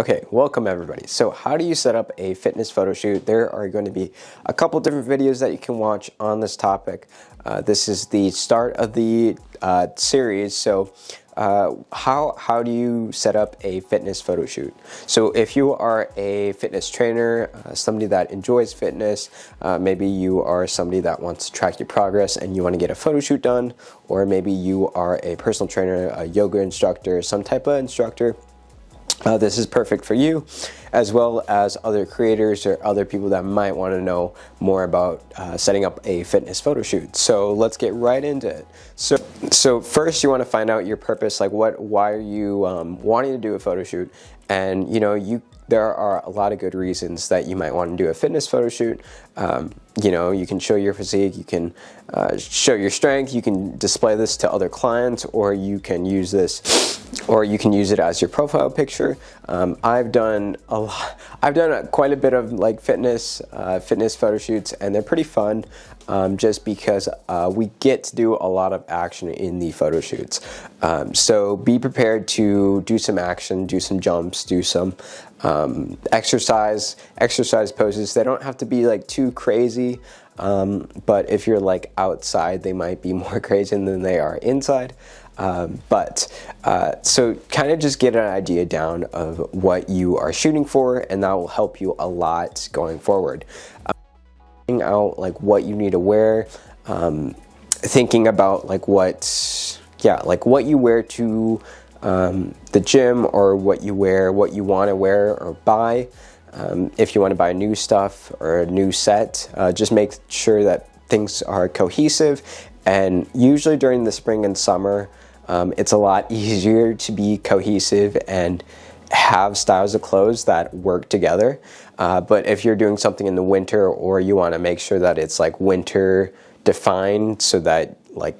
Okay, welcome everybody. So how do you set up a fitness photo shoot? There are going to be a couple different videos that you can watch on this topic. This is the start of the series. So how do you set up a fitness photo shoot? So if you are a fitness trainer, somebody that enjoys fitness, maybe you are somebody that wants to track your progress and you want to get a photo shoot done, or maybe you are a personal trainer, a yoga instructor, some type of instructor. This is perfect for you, as well as other creators or other people that might want to know more about setting up a fitness photo shoot. So let's get right into it. So first you want to find out your purpose, like why are you wanting to do a photo shoot? And there are a lot of good reasons that you might want to do a fitness photo shoot. You can show your physique, you can show your strength, you can display this to other clients, or you can use it as your profile picture. I've done quite a bit of like fitness photo shoots, and they're pretty fun. Just because we get to do a lot of action in the photo shoots. So be prepared to do some action, do some jumps, do some exercise poses. They don't have to be like too crazy, but if you're like outside, they might be more crazy than they are inside. So kind of just get an idea down of what you are shooting for, and that will help you a lot going forward. Out like what you need to wear, thinking about like what you wear to the gym, or what you want to wear or buy. If you want to buy new stuff or a new set, just make sure that things are cohesive. And usually during the spring and summer, it's a lot easier to be cohesive and have styles of clothes that work together. But if you're doing something in the winter, or you want to make sure that it's like winter defined, so that like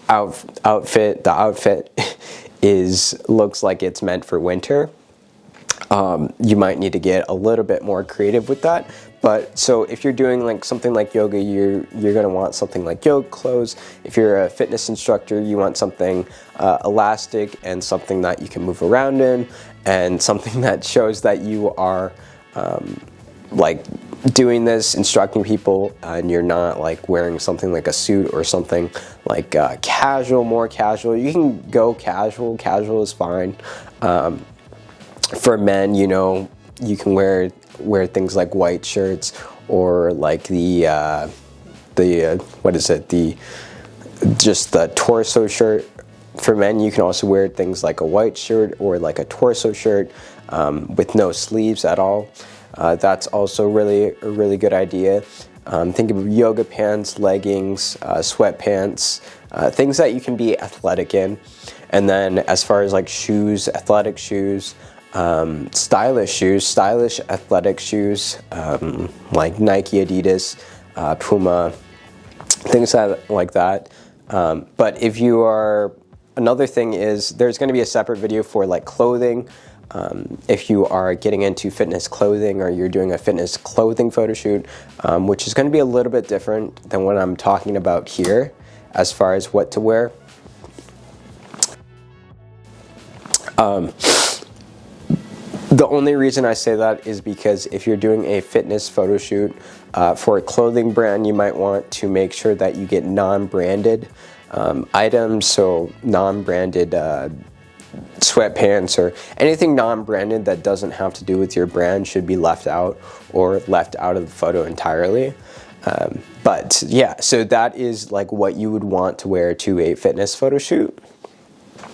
the outfit looks like it's meant for winter, you might need to get a little bit more creative with that. But so if you're doing like something like yoga, you're going to want something like yoga clothes. If you're a fitness instructor, you want something elastic and something that you can move around in, and something that shows that you are like doing this, instructing people, and you're not like wearing something like a suit or something like more casual. You can go casual is fine. For men, you can wear things like white shirts, or like the torso shirt. For men, you can also wear things like a white shirt or like a torso shirt with no sleeves at all. That's also a really good idea. Think of yoga pants, leggings, sweatpants, things that you can be athletic in. And then as far as like shoes, athletic shoes, stylish athletic shoes, like Nike, Adidas, Puma, things like that. But if you are, another thing is there's going to be a separate video for like clothing. If you are getting into fitness clothing, or you're doing a fitness clothing photo shoot, which is going to be a little bit different than what I'm talking about here as far as what to wear. The only reason I say that is because if you're doing a fitness photo shoot for a clothing brand, you might want to make sure that you get non-branded items. So non-branded sweatpants, or anything non-branded that doesn't have to do with your brand, should be left out, or left out of the photo entirely. But yeah, so that is like what you would want to wear to a fitness photo shoot.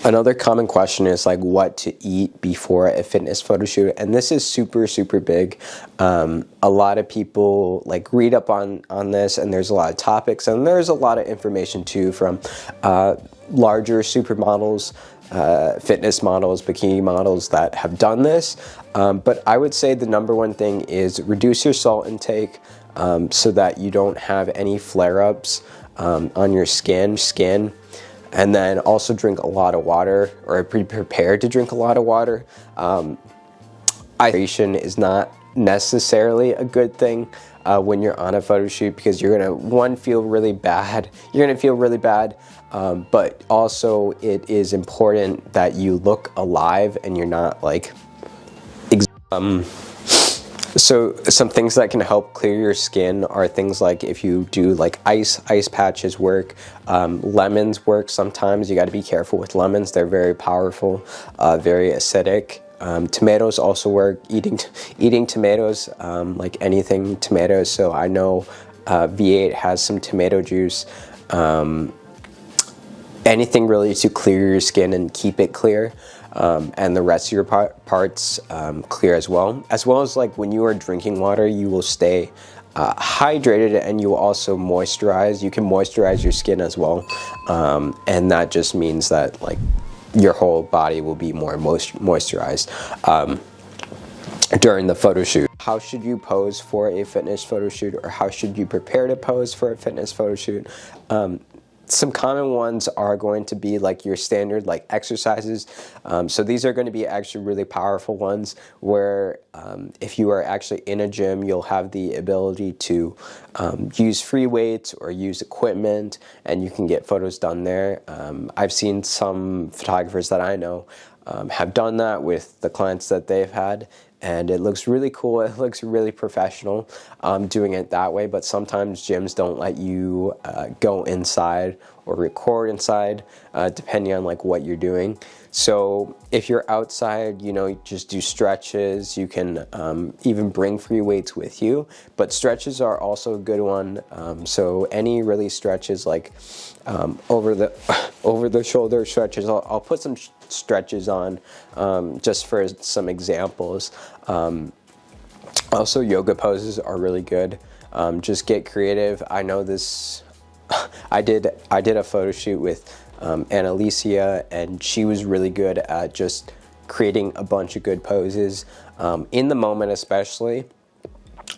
Another common question is like what to eat before a fitness photo shoot, and this is super big. A lot of people like read up on this, and there's a lot of topics, and there's a lot of information too from larger supermodels, fitness models, bikini models that have done this. But I would say the number one thing is reduce your salt intake, so that you don't have any flare-ups on your skin. And then also drink a lot of water, or be prepared to drink a lot of water. Hydration is not necessarily a good thing when you're on a photo shoot, because you're gonna feel really bad. But also it is important that you look alive and you're not like So some things that can help clear your skin are things like if you do like ice patches work, lemons work sometimes. You got to be careful with lemons. They're very powerful, very acidic. Tomatoes also work. Eating tomatoes, like anything tomatoes. So I know V8 has some tomato juice. Anything really to clear your skin and keep it clear. And the rest of your parts clear as well as like when you are drinking water, you will stay hydrated, and you will also moisturize. You can moisturize your skin as well, and that just means that like your whole body will be more moisturized during the photo shoot. How should you pose for a fitness photo shoot, or how should you prepare to pose for a fitness photo shoot? Some common ones are going to be like your standard like exercises. So these are going to be actually really powerful ones where if you are actually in a gym, you'll have the ability to use free weights or use equipment, and you can get photos done there. I've seen some photographers that I know have done that with the clients that they've had, and it looks really cool. It looks really professional doing it that way, but sometimes gyms don't let you go inside or record inside depending on like what you're doing. So if you're outside, you know, just do stretches. You can even bring free weights with you, but stretches are also a good one. So any really stretches like over the shoulder stretches, I'll put some stretches on just for some examples. Also yoga poses are really good. Just get creative. I know this. I did a photo shoot with Annalicia, and she was really good at just creating a bunch of good poses. In the moment especially,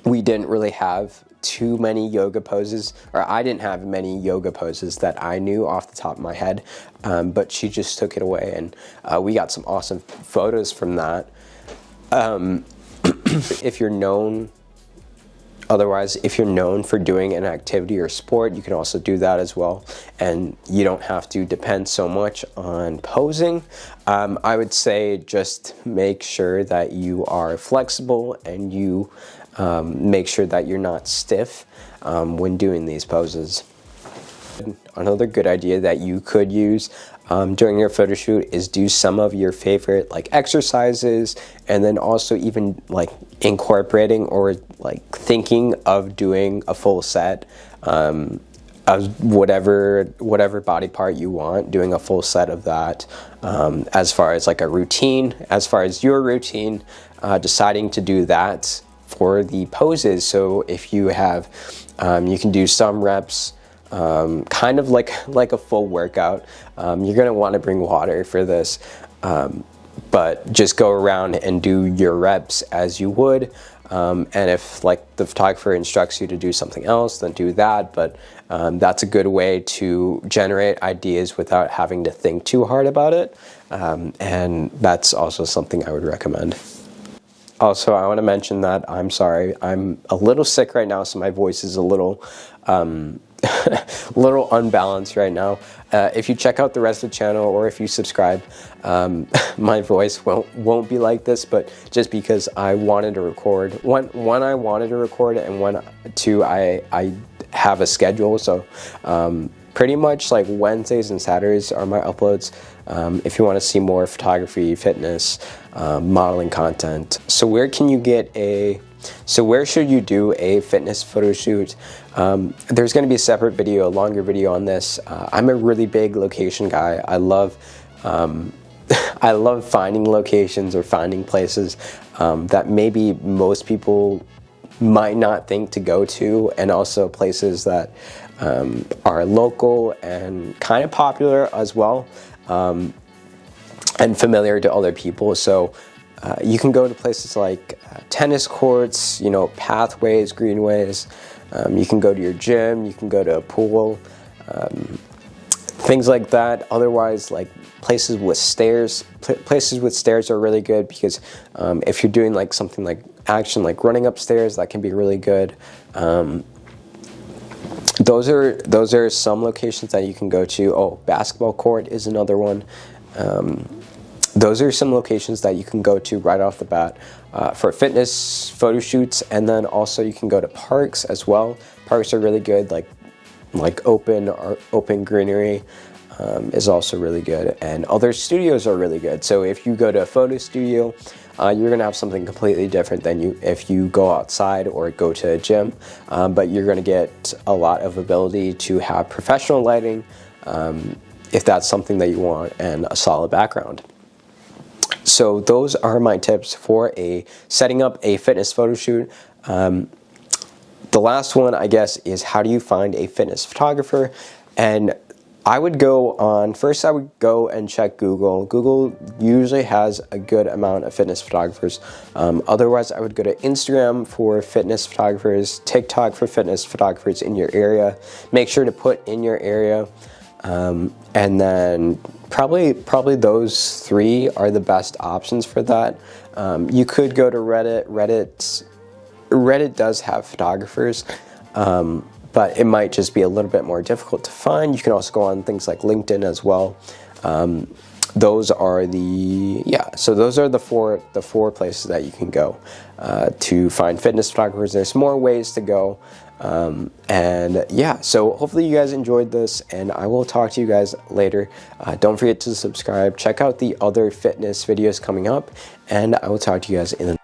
we didn't really have too many yoga poses, or I didn't have many yoga poses that I knew off the top of my head, but she just took it away, and we got some awesome photos from that. If you're known for doing an activity or sport, you can also do that as well, and you don't have to depend so much on posing. I would say just make sure that you are flexible, and you make sure that you're not stiff when doing these poses. Another good idea that you could use during your photo shoot is do some of your favorite like exercises, and then also even like incorporating or like thinking of doing a full set of whatever body part you want, doing a full set of that as far as like a routine, as far as your routine, deciding to do that for the poses. So if you have, you can do some reps, kind of like a full workout. You're gonna want to bring water for this, but just go around and do your reps as you would. And if like the photographer instructs you to do something else, then do that. But that's a good way to generate ideas without having to think too hard about it. And that's also something I would recommend. Also, I want to mention that I'm sorry, I'm a little sick right now, so my voice is a little little unbalanced right now. If you check out the rest of the channel, or if you subscribe, my voice won't be like this, but just because I wanted to record. One, I wanted to record, and two, I have a schedule. So pretty much like Wednesdays and Saturdays are my uploads. If you want to see more photography, fitness, modeling content. So where should you do a fitness photo shoot? There's going to be a separate video, a longer video on this. I'm a really big location guy. I love I love finding locations or finding places that maybe most people might not think to go to, and also places that are local and kind of popular as well, and familiar to other people. So you can go to places like tennis courts, you know, pathways, greenways. You can go to your gym, you can go to a pool, things like that. Otherwise, like places with stairs. Places with stairs are really good because if you're doing like something like action, like running upstairs, that can be really good. Those are some locations that you can go to. Oh, basketball court is another one. those are some locations that you can go to right off the bat for fitness photo shoots. And then also you can go to parks as well. Parks are really good, like open greenery is also really good, and other studios are really good. So if you go to a photo studio, you're gonna have something completely different than if you go outside or go to a gym, but you're gonna get a lot of ability to have professional lighting if that's something that you want, and a solid background. So those are my tips for setting up a fitness photo shoot. The last one, I guess, is how do you find a fitness photographer? And I would go and check Google. Google usually has a good amount of fitness photographers. Otherwise, I would go to Instagram for fitness photographers, TikTok for fitness photographers in your area. Make sure to put in your area. And then probably those three are the best options for that. You could go to Reddit. Reddit does have photographers, but it might just be a little bit more difficult to find. You can also go on things like LinkedIn as well. Those are the four places that you can go to find fitness photographers. There's more ways to go. And yeah, so hopefully you guys enjoyed this, and I will talk to you guys later. Don't forget to subscribe, check out the other fitness videos coming up, and I will talk to you guys in the